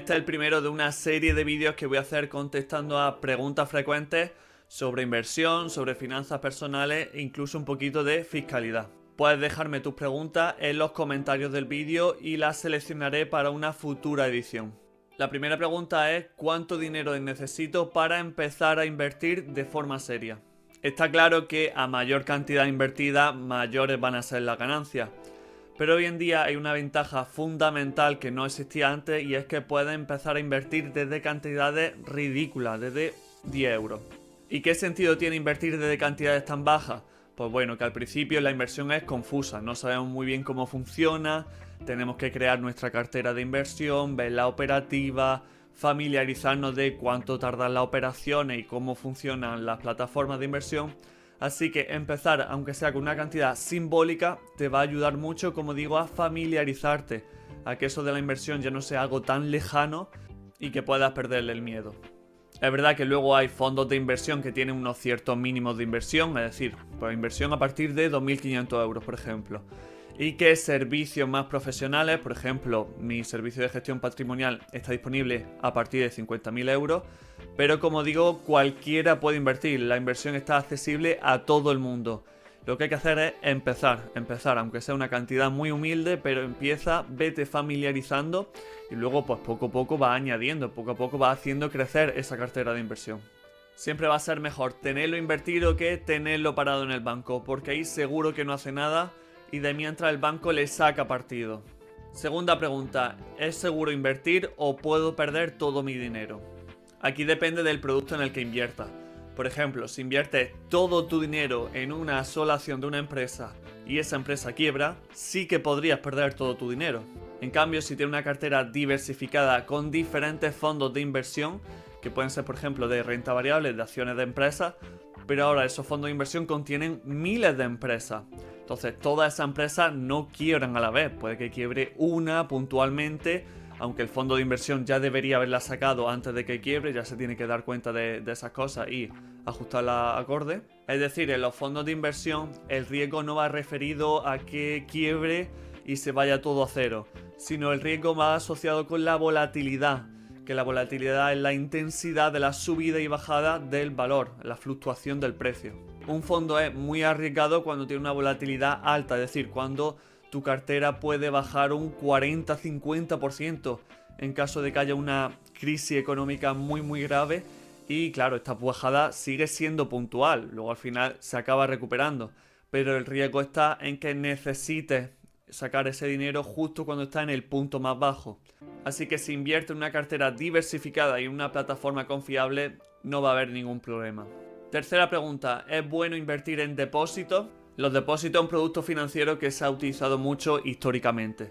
Este es el primero de una serie de vídeos que voy a hacer contestando a preguntas frecuentes sobre inversión, sobre finanzas personales e incluso un poquito de fiscalidad. Puedes dejarme tus preguntas en los comentarios del vídeo y las seleccionaré para una futura edición. La primera pregunta es: ¿cuánto dinero necesito para empezar a invertir de forma seria? Está claro que a mayor cantidad invertida, mayores van a ser las ganancias. Pero hoy en día hay una ventaja fundamental que no existía antes, y es que puedes empezar a invertir desde cantidades ridículas, desde 10 euros. ¿Y qué sentido tiene invertir desde cantidades tan bajas? Pues bueno, que al principio la inversión es confusa, no sabemos muy bien cómo funciona, tenemos que crear nuestra cartera de inversión, ver la operativa, familiarizarnos de cuánto tardan las operaciones y cómo funcionan las plataformas de inversión. Así que empezar, aunque sea con una cantidad simbólica, te va a ayudar mucho, como digo, a familiarizarte, a que eso de la inversión ya no sea algo tan lejano y que puedas perderle el miedo. Es verdad que luego hay fondos de inversión que tienen unos ciertos mínimos de inversión, es decir, pues inversión a partir de 2.500 euros, por ejemplo. Y que servicios más profesionales, por ejemplo, mi servicio de gestión patrimonial está disponible a partir de 50.000 euros, pero como digo, cualquiera puede invertir, la inversión está accesible a todo el mundo. Lo que hay que hacer es empezar, aunque sea una cantidad muy humilde, pero empieza, vete familiarizando y luego pues poco a poco va añadiendo, poco a poco va haciendo crecer esa cartera de inversión. Siempre va a ser mejor tenerlo invertido que tenerlo parado en el banco, porque ahí seguro que no hace nada y de mientras el banco le saca partido. Segunda pregunta: ¿es seguro invertir o puedo perder todo mi dinero? Aquí depende del producto en el que inviertas. Por ejemplo, si inviertes todo tu dinero en una sola acción de una empresa y esa empresa quiebra, sí que podrías perder todo tu dinero. En cambio, si tienes una cartera diversificada con diferentes fondos de inversión, que pueden ser por ejemplo de renta variable, de acciones de empresas, pero ahora esos fondos de inversión contienen miles de empresas. Entonces todas esas empresas no quiebran a la vez, puede que quiebre una puntualmente, aunque el fondo de inversión ya debería haberla sacado antes de que quiebre, ya se tiene que dar cuenta de esas cosas y ajustarla acorde. Es decir, en los fondos de inversión el riesgo no va referido a que quiebre y se vaya todo a cero, sino el riesgo va asociado con la volatilidad, que la volatilidad es la intensidad de la subida y bajada del valor, la fluctuación del precio. Un fondo es muy arriesgado cuando tiene una volatilidad alta, es decir, cuando tu cartera puede bajar un 40-50% en caso de que haya una crisis económica muy grave. Y claro, esta bajada sigue siendo puntual, luego al final se acaba recuperando, pero el riesgo está en que necesites sacar ese dinero justo cuando está en el punto más bajo. Así que si inviertes en una cartera diversificada y en una plataforma confiable, no va a haber ningún problema. Tercera pregunta: ¿es bueno invertir en depósitos? Los depósitos son un producto financiero que se ha utilizado mucho históricamente.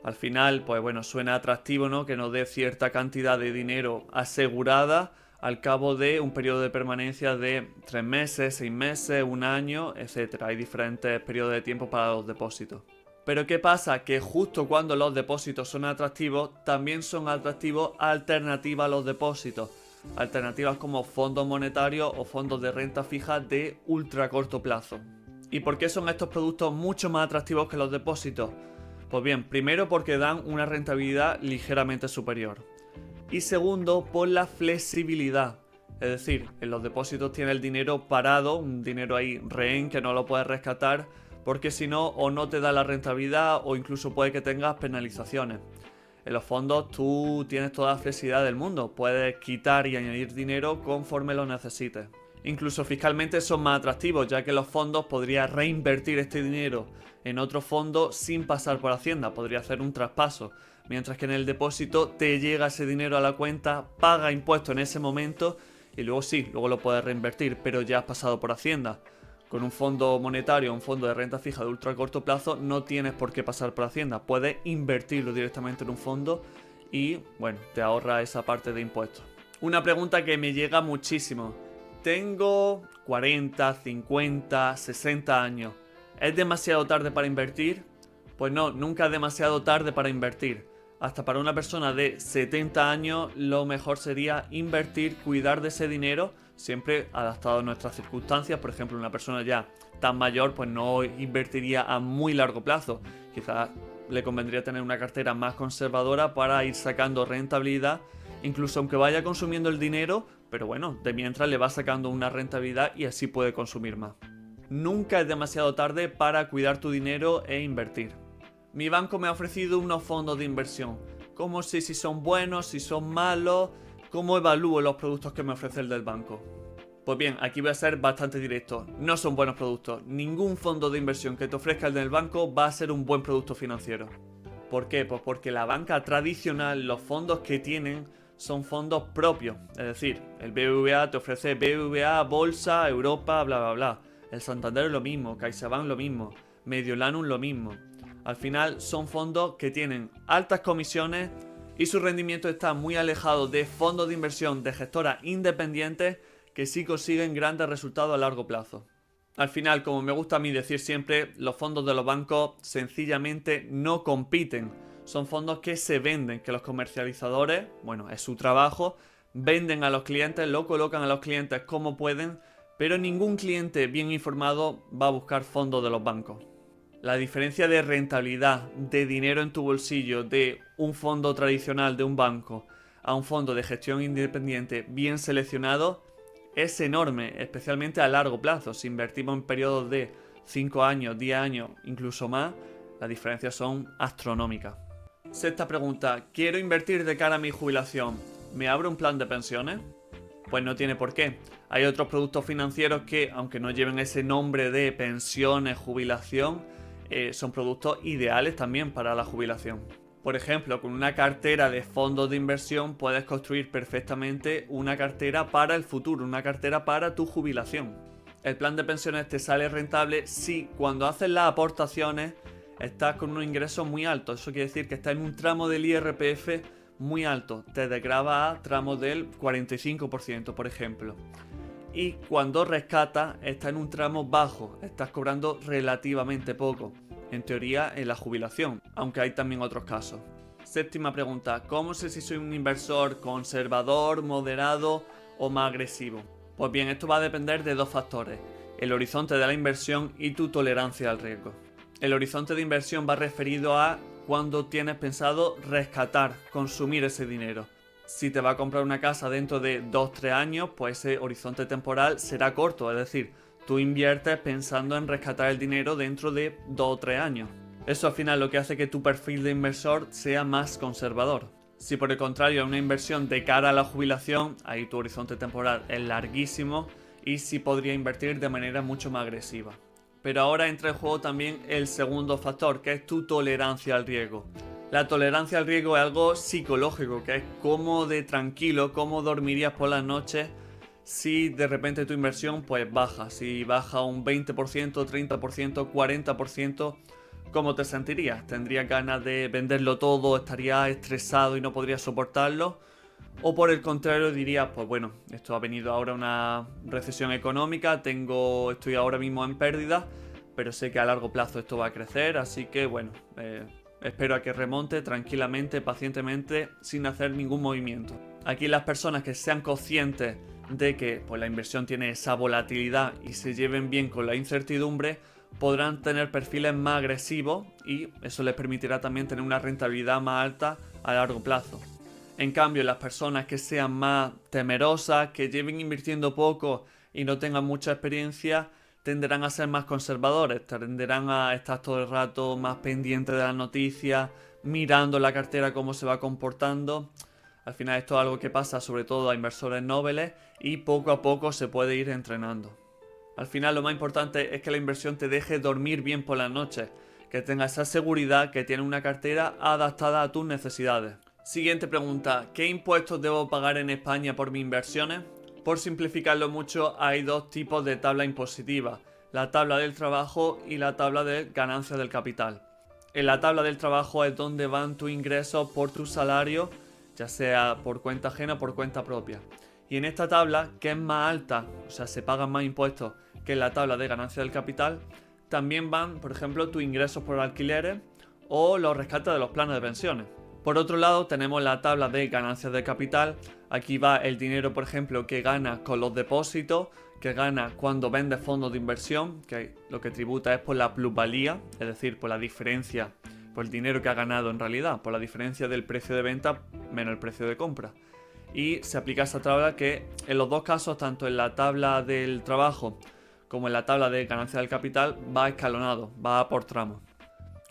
Al final, pues bueno, suena atractivo, ¿no?, que nos dé cierta cantidad de dinero asegurada al cabo de un periodo de permanencia de 3 meses, 6 meses, un año, etc. Hay diferentes periodos de tiempo para los depósitos. Pero ¿qué pasa? Que justo cuando los depósitos son atractivos, también son atractivos alternativas a los depósitos. Alternativas como fondos monetarios o fondos de renta fija de ultra corto plazo. ¿Y por qué son estos productos mucho más atractivos que los depósitos? Pues bien, primero porque dan una rentabilidad ligeramente superior. Y segundo, por la flexibilidad. Es decir, en los depósitos tienes el dinero parado, un dinero ahí rehén que no lo puedes rescatar, porque si no, o no te da la rentabilidad o incluso puede que tengas penalizaciones. En los fondos tú tienes toda la flexibilidad del mundo, puedes quitar y añadir dinero conforme lo necesites. Incluso fiscalmente son más atractivos, ya que los fondos podrías reinvertir este dinero en otro fondo sin pasar por Hacienda, podría hacer un traspaso, mientras que en el depósito te llega ese dinero a la cuenta, paga impuestos en ese momento y luego sí, luego lo puedes reinvertir, pero ya has pasado por Hacienda. Con un fondo monetario o un fondo de renta fija de ultra corto plazo no tienes por qué pasar por Hacienda, puedes invertirlo directamente en un fondo y bueno, te ahorra esa parte de impuestos. Una pregunta que me llega muchísimo: tengo 40, 50, 60 años, ¿es demasiado tarde para invertir? Pues no, nunca es demasiado tarde para invertir. Hasta para una persona de 70 años lo mejor sería invertir, cuidar de ese dinero, siempre adaptado a nuestras circunstancias. Por ejemplo, una persona ya tan mayor pues no invertiría a muy largo plazo, quizás le convendría tener una cartera más conservadora para ir sacando rentabilidad, incluso aunque vaya consumiendo el dinero, pero bueno, de mientras le va sacando una rentabilidad y así puede consumir más. Nunca es demasiado tarde para cuidar tu dinero e invertir. Mi banco me ha ofrecido unos fondos de inversión. ¿Cómo sé si son buenos, si son malos? ¿Cómo evalúo los productos que me ofrece el del banco? Pues bien, aquí voy a ser bastante directo. No son buenos productos. Ningún fondo de inversión que te ofrezca el del banco va a ser un buen producto financiero. ¿Por qué? Pues porque la banca tradicional, los fondos que tienen son fondos propios. Es decir, el BBVA te ofrece BBVA, Bolsa, Europa, bla bla bla. El Santander lo mismo, CaixaBank lo mismo, Mediolanum lo mismo. Al final son fondos que tienen altas comisiones y su rendimiento está muy alejado de fondos de inversión de gestoras independientes que sí consiguen grandes resultados a largo plazo. Al final, como me gusta a mí decir siempre, los fondos de los bancos sencillamente no compiten. Son fondos que se venden, que los comercializadores, bueno, es su trabajo, venden a los clientes, lo colocan a los clientes como pueden, pero ningún cliente bien informado va a buscar fondos de los bancos. La diferencia de rentabilidad, de dinero en tu bolsillo, de un fondo tradicional de un banco a un fondo de gestión independiente bien seleccionado es enorme, especialmente a largo plazo. Si invertimos en periodos de 5 años, 10 años, incluso más, las diferencias son astronómicas. Sexta pregunta, ¿quiero invertir de cara a mi jubilación? ¿Me abro un plan de pensiones? Pues no tiene por qué. Hay otros productos financieros que, aunque no lleven ese nombre de pensiones, jubilación, son productos ideales también para la jubilación. Por ejemplo, con una cartera de fondos de inversión puedes construir perfectamente una cartera para el futuro, una cartera para tu jubilación. El plan de pensiones te sale rentable si cuando haces las aportaciones estás con unos ingresos muy altos. Eso quiere decir que estás en un tramo del IRPF muy alto. Te desgrava a tramos del 45%, por ejemplo. Y cuando rescatas, estás en un tramo bajo. Estás cobrando relativamente poco. En teoría, en la jubilación, aunque hay también otros casos. Séptima pregunta, ¿cómo sé si soy un inversor conservador, moderado o más agresivo? Pues bien, esto va a depender de dos factores, el horizonte de la inversión y tu tolerancia al riesgo. El horizonte de inversión va referido a cuándo tienes pensado rescatar, consumir ese dinero. Si te va a comprar una casa dentro de 2-3 años, pues ese horizonte temporal será corto, es decir, tú inviertes pensando en rescatar el dinero dentro de 2 o 3 años. Eso al final lo que hace que tu perfil de inversor sea más conservador. Si por el contrario es una inversión de cara a la jubilación, ahí tu horizonte temporal es larguísimo y sí podría invertir de manera mucho más agresiva. Pero ahora entra en juego también el segundo factor, que es tu tolerancia al riesgo. La tolerancia al riesgo es algo psicológico, que es cómo de tranquilo, cómo dormirías por las noches si de repente tu inversión pues baja. Si baja un 20%, 30%, 40%, ¿cómo te sentirías? ¿Tendrías ganas de venderlo todo? ¿Estarías estresado y no podrías soportarlo? O por el contrario dirías, pues bueno, esto ha venido ahora una recesión económica, estoy ahora mismo en pérdida, pero sé que a largo plazo esto va a crecer, así que bueno, espero a que remonte tranquilamente, pacientemente, sin hacer ningún movimiento. Aquí las personas que sean conscientes de que pues, la inversión tiene esa volatilidad y se lleven bien con la incertidumbre, podrán tener perfiles más agresivos y eso les permitirá también tener una rentabilidad más alta a largo plazo. En cambio, las personas que sean más temerosas, que lleven invirtiendo poco y no tengan mucha experiencia, tenderán a ser más conservadores, tenderán a estar todo el rato más pendientes de las noticias, mirando la cartera cómo se va comportando. Al final esto es algo que pasa sobre todo a inversores nobles y poco a poco se puede ir entrenando. Al final lo más importante es que la inversión te deje dormir bien por las noches, que tengas esa seguridad que tiene una cartera adaptada a tus necesidades. Siguiente pregunta, ¿qué impuestos debo pagar en España por mis inversiones? Por simplificarlo mucho, hay dos tipos de tabla impositiva, la tabla del trabajo y la tabla de ganancia del capital. En la tabla del trabajo es donde van tus ingresos por tu salario, ya sea por cuenta ajena o por cuenta propia. Y en esta tabla, que es más alta, o sea, se pagan más impuestos que en la tabla de ganancia del capital, también van, por ejemplo, tus ingresos por alquileres o los rescates de los planes de pensiones. Por otro lado, tenemos la tabla de ganancias de capital. Aquí va el dinero, por ejemplo, que ganas con los depósitos, que ganas cuando vendes fondos de inversión, que lo que tributa es por la plusvalía, es decir, por la diferencia pues el dinero que ha ganado en realidad, por la diferencia del precio de venta menos el precio de compra. Y se aplica esta tabla que en los dos casos, tanto en la tabla del trabajo como en la tabla de ganancia del capital, va escalonado, va por tramos.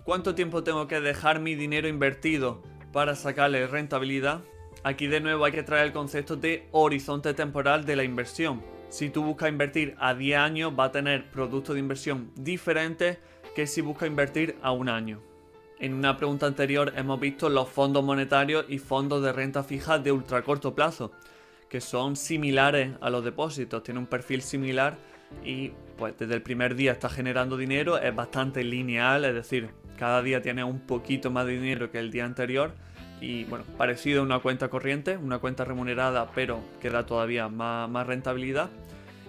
¿Cuánto tiempo tengo que dejar mi dinero invertido para sacarle rentabilidad? Aquí de nuevo hay que traer el concepto de horizonte temporal de la inversión. Si tú buscas invertir a 10 años, va a tener productos de inversión diferentes que si buscas invertir a un año. En una pregunta anterior hemos visto los fondos monetarios y fondos de renta fija de ultra corto plazo, que son similares a los depósitos, tienen un perfil similar y pues desde el primer día está generando dinero, es bastante lineal, es decir, cada día tiene un poquito más de dinero que el día anterior y bueno, parecido a una cuenta corriente, una cuenta remunerada pero que da todavía más rentabilidad.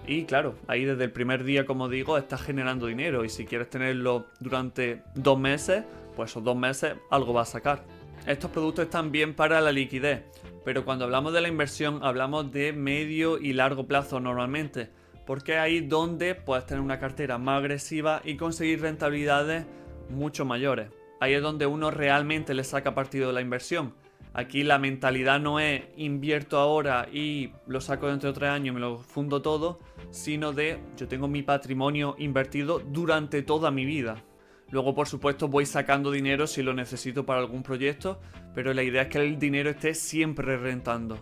Y claro, ahí desde el primer día, como digo, estás generando dinero y si quieres tenerlo durante 2 meses, pues esos 2 meses algo va a sacar. Estos productos están bien para la liquidez, pero cuando hablamos de la inversión hablamos de medio y largo plazo normalmente, porque es ahí donde puedes tener una cartera más agresiva y conseguir rentabilidades mucho mayores. Ahí es donde uno realmente le saca partido de la inversión. Aquí la mentalidad no es invierto ahora y lo saco dentro de 3 años y me lo fundo todo, sino de yo tengo mi patrimonio invertido durante toda mi vida. Luego, por supuesto, voy sacando dinero si lo necesito para algún proyecto, pero la idea es que el dinero esté siempre rentando.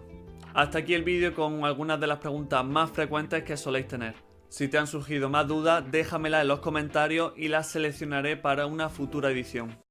Hasta aquí el vídeo con algunas de las preguntas más frecuentes que soléis tener. Si te han surgido más dudas, déjamelas en los comentarios y las seleccionaré para una futura edición.